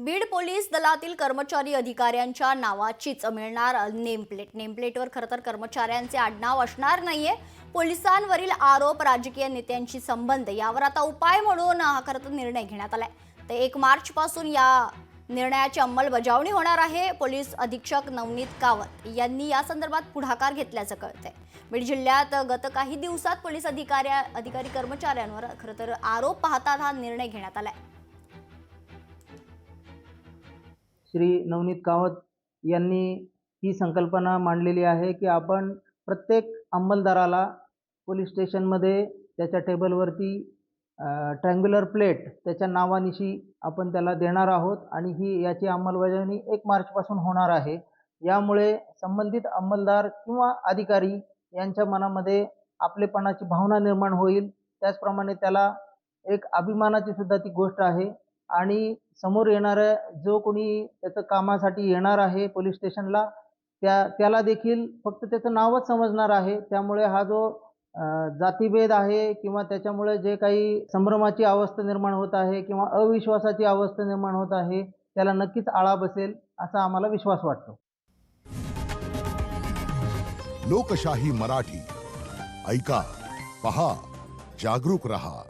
Beed police दलातील कर्मचारी अधिकाऱ्यांच्या नावाचीच मिळणार नेमप्लेटवर खरं तर कर्मचाऱ्यांचे आडनाव असणार नाहीये। पोलिसांवरील आरोप राजकीय नेत्यांशी संबंध यावर आता उपाय म्हणून हा खरं तर निर्णय घेण्यात आलाय। तर 1 मार्च पासून या निर्णयाची अंमलबजावणी होणार आहे। पोलीस अधीक्षक नवनीत कावत यांनी या संदर्भात पुढाकार घेतल्याचं कळतंय। बीड जिल्ह्यात गत काही दिवसात पोलीस अधिकारी कर्मचाऱ्यांवर खरं तर आरोप पाहता हा निर्णय घेण्यात आलाय। श्री नवनीत कावत यांनी ही संकल्पना मांडलेली आहे की आपण प्रत्येक अंमलदाराला पोलीस स्टेशनमध्ये त्याच्या टेबलवरती ट्रँग्युलर प्लेट त्याच्या नावानिशी आपण त्याला देणार आहोत आणि याची अंमलबजावणी 1 मार्च पासून होणार आहे। यामुळे संबंधित अंमलदार किंवा अधिकारी यांच्या मनामध्ये आपलेपणाची भावना निर्माण होईल। त्याचप्रमाणे त्याला एक अभिमानाची सुद्धा ती गोष्ट आहे आणि समोर येणारा जो कोणी त्याचं कामासाठी येणार आहे पोलीस स्टेशनला त्याला देखील फक्त त्याचं नावच समजणार आहे। त्यामुळे हा जो जातीभेद आहे किंवा त्याच्यामुळे जे काही संभ्रमाची अवस्था निर्माण होत आहे किंवा अविश्वासाची अवस्था निर्माण होत आहे त्याला नक्कीच आळा बसेल असा आम्हाला विश्वास वाटतो। लोकशाही मराठी ऐका, पहा, जागरूक रहा।